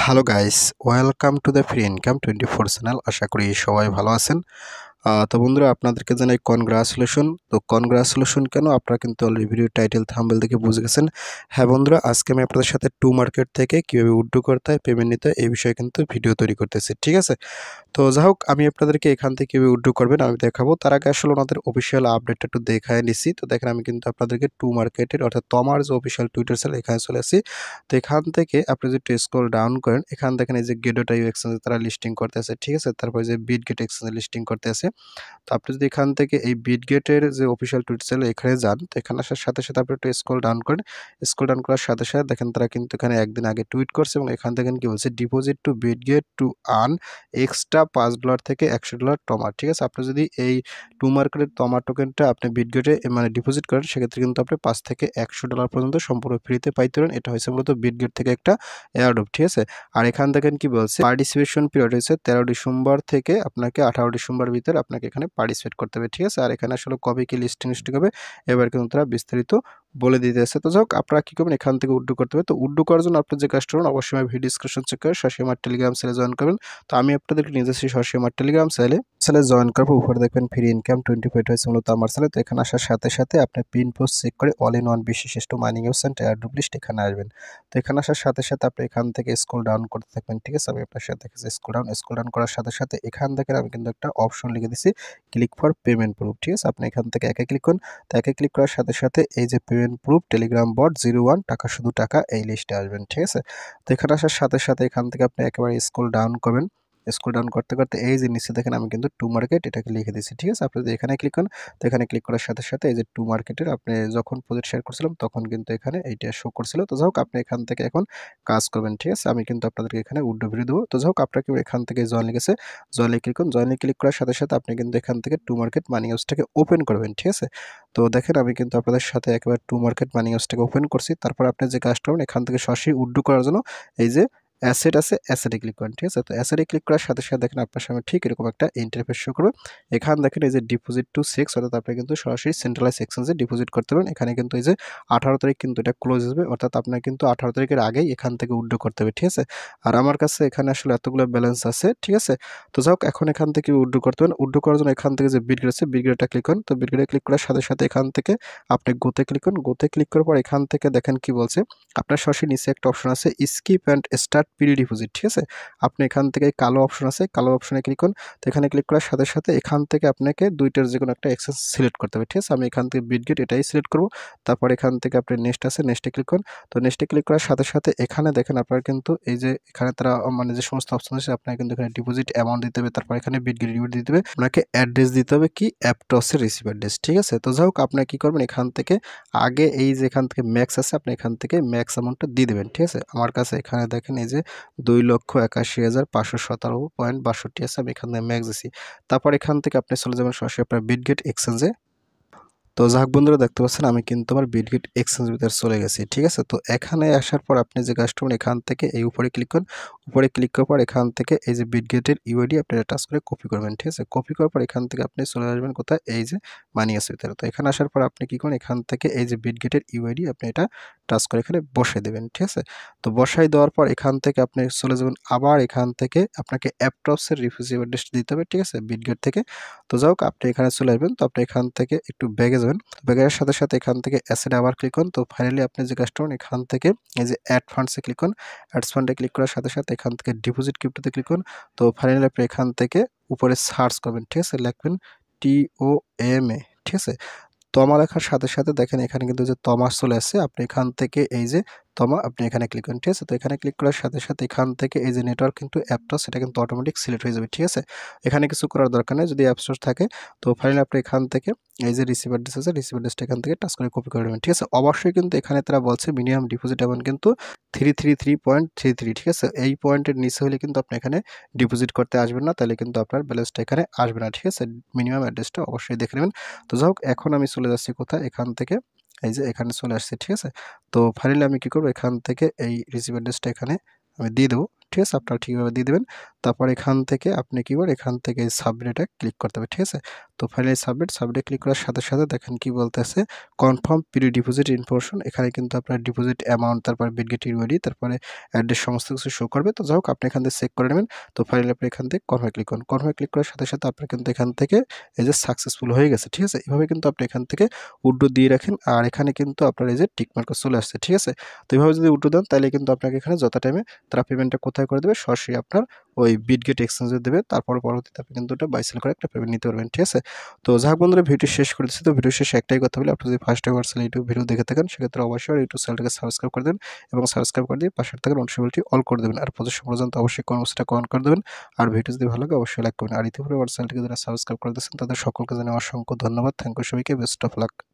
Hello guys, welcome to the free income 24 channel. আশা করি সবাই ভালো আছেন। তো বন্ধুরা, আপনাদেরকে জানাই কনগ্রাচুলেশন। তো কনগ্রাচুলেশন কেন, আপনারা কিন্তু অলরেডি ভিডিও টাইটেল থাম্বনেল দেখে বুঝে গেছেন। হ্যাঁ বন্ধুরা, আজকে আমি আপনাদের সাথে টু মার্কেট থেকে কীভাবে উইথড্র করতে হয়, পেমেন্ট নিতে হয়, এই বিষয়ে কিন্তু ভিডিও তৈরি করতেছি, ঠিক আছে। তো যাই হোক, আমি আপনাদেরকে এখান থেকে কীভাবে উইথড্র করবেন আমি দেখাবো। তার আগে আসলে ওনাদের অফিসিয়াল আপডেটটা একটু দেখায় নিছি। তো দেখেন, আমি কিন্তু আপনাদেরকে টু মার্কেটের অর্থাৎ তমার যে অফিসিয়াল টুইটার চ্যানেল, এখানে চলে আসি। তো এখান থেকে আপনি যদি স্ক্রল ডাউন করেন, এখান দেখেন এই যে গেট.io এক্সচেঞ্জে তারা লিস্টিং করতে আছে, ঠিক আছে। তারপরে যে বিটগেট এক্সচেঞ্জে লিস্টিং করতে আছে। তো আপনি যদি এখান থেকে এই বিটগেটের যে অফিসিয়াল টুইটার চ্যানেল এখানে যান, তো এখানে আসার সাথে সাথে আপনি একটু স্ক্রল ডাউন করেন। স্ক্রল ডাউন করার সাথে সাথে দেখেন তারা কিন্তু এখানে একদিন আগে টুইট করছে এবং এখান থেকে কি বলছে, deposit two Bitget to earn extra $5 থেকে $100 টমার, ঠিক আছে। আপনি যদি এই টু মার্কেটের তমা টোকেনটা আপনি বিটগেটে মানে ডিপোজিট করেন, সেক্ষেত্রে কিন্তু আপনি $5 থেকে $100 পর্যন্ত সম্পূর্ণ ফ্রিতে পাইতে পারেন। এটা হয়েছে মূলত বিটগেট থেকে একটা এয়ারড্রপ, ঠিক আছে। আর এখান দেখেন কি বলছে, পার্টিসিপেশন পিরিয়ড হয়েছে 13 ডিসেম্বর থেকে আপনাকে 18 ডিসেম্বর ভিতরে আপনাকে এখানে পার্টিসিপেট করতে হবে, ঠিক আছে। আর এখানে আসলে কবে কি লিস্টিং হবে এবার কিন্তু তারা বিস্তারিত বলে দিতেছে। তো যাক, আপনারা কি করবেন, এখান থেকে উইথড্র করতে হবে। তো উইথড্র করার জন্য আপনি যে কাজটা করুন, অবশ্যই ভিডিও ডিসক্রিপশন চেক করে সরাসরি আমার টেলিগ্রাম চ্যানেলে জয়েন করবেন। তো আমি আপনাদেরকে নিয়ে যাচ্ছি সরাসরি আমার টেলিগ্রাম চ্যানেলে জয়েন করবো। উপরে দেখবেন ফ্রি ইনকাম 25 হয়েছে মূলত আমার চ্যানেলে। তো এখানে আসার সাথে সাথে আপনি পিন পোস্ট চেক করে অল ইন ওয়ান বিশিষ্ট মাইনিং ওয়েবসাইট এয়ারড্রপ লিস্ট এখানে আসবেন। তো এখানে আসার সাথে সাথে আপনি এখান থেকে স্ক্রল ডাউন করতে থাকবেন, ঠিক আছে। আমি আপনার সাথে দেখেছি স্ক্রল ডাউন করার সাথে সাথে এখান থেকে আমি কিন্তু একটা অপশন লিখে দিছি, ক্লিক ফর পেমেন্ট প্রুফ, ঠিক আছে। আপনি এখান থেকে একে ক্লিক করুন। তো একে ক্লিক করার সাথে সাথে এই যে পেমেন্ট প্রুফ টেলিগ্রাম বট 01 টাকা শুধু টাকা এই লিস্টে আসবেন, ঠিক আছে। তো এখানে আসার সাথে সাথে এখান থেকে আপনি একেবারে স্ক্রল ডাউন করবেন। স্ক্রল ডাউন করতে করতে এই যে নিচে দেখেন আমি কিন্তু টু মার্কেট এটাকে লিখে দিচ্ছি, ঠিক আছে। আপনি যদি এখানে ক্লিক করেন, তো এখানে ক্লিক করার সাথে সাথে এই যে টু মার্কেটের আপনি যখন প্রজেক্ট শেয়ার করছিলাম তখন কিন্তু এখানে এইটা শো করছিল। তো যাই হোক, আপনি এখান থেকে এখন কাজ করবেন, ঠিক আছে। আমি কিন্তু আপনাদেরকে এখানে উইথড্র ভিডিও দেবো। তো যাই হোক, আপনাকে এখান থেকে জয়েন লিখেছে, জয়েনে ক্লিক করুন। জয়েনে ক্লিক করার সাথে সাথে আপনি কিন্তু এখান থেকে টু মার্কেট মানি হাউসটাকে ওপেন করবেন, ঠিক আছে। তো দেখেন, আমি কিন্তু আপনাদের সাথে একেবারে টু মার্কেট মানি হাউসটাকে ওপেন করছি। তারপর আপনি যে কাজটা করবেন, এখান থেকে সরাসরি উইথড্র করার জন্য এই যে অ্যাসেট আছে, অ্যাসেটে ক্লিক করেন, ঠিক আছে। তো অ্যাসেটে ক্লিক করার সাথে সাথে দেখেন আপনার সামনে ঠিক এরকম একটা ইন্টারফেস শো করবে। এখান দেখেন এই যে ডিপোজিট টু সেক্স, অর্থাৎ আপনি কিন্তু সরাসরি সেন্ট্রালাইজ এক্সচেঞ্জে ডিপোজিট করতে পারেন। এখানে কিন্তু এই যে 18 তারিখ কিন্তু এটা ক্লোজ হবে, অর্থাৎ আপনার কিন্তু 18 তারিখের আগেই এখান থেকে উইথড্র করতে হবে, ঠিক আছে। আর আমার কাছে এখানে আসলে এতগুলো ব্যালেন্স আছে, ঠিক আছে। তো যাই হোক, এখন এখান থেকে উইথড্র করতে পারেন। উইথড্র করার জন্য এখান থেকে যে বিটগেট আছে, বিটগেটটা ক্লিক করুন। তো বিটগেটে ক্লিক করার সাথে সাথে এখান থেকে আপনি গোতে ক্লিক করুন। গোতে ক্লিক করার পর এখান থেকে দেখেন কি বলছে, আপনার সরাসরি নিচে একটা অপশন আছে skip and start PD deposit, ঠিক আছে। আপনি এখান থেকে কালো অপশন আছে, কালো অপশনে ক্লিক করুন। তো এখানে ক্লিক করার সাথে সাথে এখান থেকে আপনাকে দুইটার যে কোনো একটা এক্সচেঞ্জ সিলেক্ট করতে হবে, ঠিক আছে। আমি এখান থেকে বিটগেট এটাই সিলেক্ট করব। তারপর এখান থেকে আপনি নেক্সট আছে, নেক্সটে ক্লিক করুন। তো নেক্সটে ক্লিক করার সাথে সাথে এখানে দেখেন আপনার কিন্তু এই যে এখানে তারা মানে যে সমস্ত অপশন আছে, আপনাকে কিন্তু এখানে ডিপোজিট অ্যামাউন্ট দিতে হবে, তারপর এখানে বিটগেট রিওয়ার্ড দিতে হবে, আপনাকে অ্যাড্রেস দিতে হবে কি অ্যাপটসের রিসিভ অ্যাড্রেস, ঠিক আছে। তো যাই হোক, আপনারা কি করবেন, এখান থেকে আগে এই যে এখান থেকে ম্যাক্স আছে, আপনি এখান থেকে ম্যাক্স অ্যামাউন্টটা দিয়ে দেবেন, ঠিক আছে। আমার কাছে এখানে দেখেন এই যে 2,81,517.62 আছে, আমি এখান থেকে ম্যাক্স দিছি। তারপর এখান থেকে আপনি চলে যাবেন সরাসরি আপনার বিটগেট এক্সচেঞ্জে। তো যাক বন্ধুরা, দেখতে পাচ্ছেন আমি কিন্তু আমার বিটগেট এক্সচেঞ্জ ভিতরে চলে গেছি, ঠিক আছে। তো এখানে আসার পর আপনি যে কাজটা করুন, এখান থেকে এই উপরে ক্লিক করুন। উপরে ক্লিক করার পর এখান থেকে এই যে বিটগেটের ইউআইডি আপনি টাচ করে কপি করবেন, ঠিক আছে। কপি করার পর এখান থেকে আপনি চলে আসবেন কোথায়, এই যে মানি হাউস ভিতরে। তো এখানে আসার পর আপনি কি করুন, এখান থেকে এই যে বিটগেটের ইউআইডি আপনি এটা টাচ করে এখানে বসাই দেবেন, ঠিক আছে। তো বসাই দেওয়ার পর এখান থেকে আপনি চলে যাবেন, আবার এখান থেকে আপনাকে অ্যাপটপসের রিসিভ অ্যাড্রেস দিতে হবে, ঠিক আছে, বিটগেট থেকে। তো যাই হোক, আপনি এখানে চলে আসবেন। তো আপনি এখান থেকে একটু ব্যাগে যাবেন। ব্যাগের সাথে সাথে এখান থেকে অ্যাসেটে আবার ক্লিক করুন। তো ফাইনালি আপনি যে কাজটা করুন, এখান থেকে এই যে অ্যাড ফান্ডসে ক্লিক করুন। অ্যাডস ফান্ডে ক্লিক করার সাথে সাথে এখান থেকে ডিপোজিট ক্রিপ্টোতে ক্লিক করুন। তো ফাইনালি আপনি এখান থেকে উপরে সার্চ করবেন, ঠিক আছে, লিখবেন TOMA, ঠিক আছে। তমা লেখার সাথে সাথে দেখেন এখানে কিন্তু যে তমা চলে আসছে, আপনি এখান থেকে এই যে তমা আপনি এখানে ক্লিক করেন, ঠিক আছে। তো এখানে ক্লিক করার সাথে সাথে এখান থেকে এই যে নেটওয়ার্ক কিন্তু অ্যাপটা সেটা কিন্তু অটোমেটিক সিলেক্ট হয়ে যাবে, ঠিক আছে। এখানে কিছু করার দরকার নেই যদি অ্যাপ স্টোর থাকে। তো ফাইনালি আপনি এখান থেকে এই যে রিসিভ অ্যাড্রেস আছে, রিসিভ অ্যাড্রেসটা এখান থেকে টাচ করে কপি করে নেবেন, ঠিক আছে। অবশ্যই কিন্তু এখানে তারা বলছে মিনিমাম ডিপোজিট অ্যামাউন্ট কিন্তু 333.33, ঠিক আছে। এই পয়েন্টের নিচে হলে কিন্তু আপনি এখানে ডিপোজিট করতে আসবেন না, তাহলে কিন্তু আপনার ব্যালেন্সটা এখানে আসবে না, ঠিক আছে। মিনিমাম অ্যাড্রেসটা অবশ্যই দেখে নেবেন। তো যাই হোক, এখন আমি চলে যাচ্ছি কোথায়, এখান থেকে এই যে এখানে চলে আসছি, ঠিক আছে। তো ফাইনালি আমি কি করব, এখান থেকে এই রিসিভ অ্যাড্রেসটা এখানে আমি দিয়ে দেবো, ঠিক আছে। আপনারা ঠিকভাবে দিয়ে দেবেন। তারপর এখান থেকে আপনি কি করবেন, এখান থেকে সাবমিট এটা ক্লিক করতে হবে, ঠিক আছে। তো ফাইনালি সাবমিটে ক্লিক করার সাথে সাথে দেখেন কি বলতেছে, কনফার্ম প্রি ডিপোজিট ইনফরমেশন। এখানে কিন্তু আপনার ডিপোজিট অ্যামাউন্ট, তারপর বিটগেট ইউআইডি, তারপরে অ্যাড্রেস সমস্ত কিছু শো করবে। তো যাই হোক আপনি এখান থেকে চেক করে নেবেন। তো ফাইনালি আপনি এখান থেকে কনফার্মে ক্লিক করুন। কনফার্মে ক্লিক করার সাথে সাথে আপনার কিন্তু এখান থেকে এই যে সাকসেসফুল হয়ে গেছে, ঠিক আছে? এভাবে কিন্তু আপনি এখান থেকে উইথড্র দিয়ে রাখেন। আর এখানে কিন্তু আপনার এই যে টিক মার্ক চলে আসছে, ঠিক আছে? তো এভাবে যদি উইথড্র দেন তাহলে কিন্তু আপনাকে এখানে যত টাইমে তারা পেমেন্টটা কোথায় করে দেবে, সরাসরি আপনার ওই বিটগেট এক্সচেঞ্জে দেবে। তারপরে পরবর্তীতে আপনি কিন্তু ওটা বাই সেল করে একটা পেমেন্ট নিতে পারবেন, ঠিক আছে? তো যাই হোক বন্ধুরা, ভিডিও শেষ করে দিচ্ছি। তো ভিডিও শেষে একটাই কথা বলি, আপনি যদি ফার্স্ট টাইম আমার ইউটিউব ভিডিও দেখে থাকেন সেক্ষেত্রে অবশ্যই ইউটিউব চ্যানেলটাকে সাবস্ক্রাইব করে দেবেন এবং সাবস্ক্রাইব করে দিয়ে পাশে থাকা নোটিফিকেশনটি অল করে দেবেন। আর প্রতি পর্যন্ত অবশ্যই কমেন্টসটা কমেন্ট করে দেবেন। আর ভিডিও যদি ভালো লাগে অবশ্যই লাইক করবেন। আর ইতিপূর্বে আমার চ্যানেলটিকে যারা সাবস্ক্রাইব করে দিয়েছেন তাদের সকলকে জানাই অসংখ্য ধন্যবাদ। থ্যাংক ইউ সবাইকে, বেস্ট অফ লাক।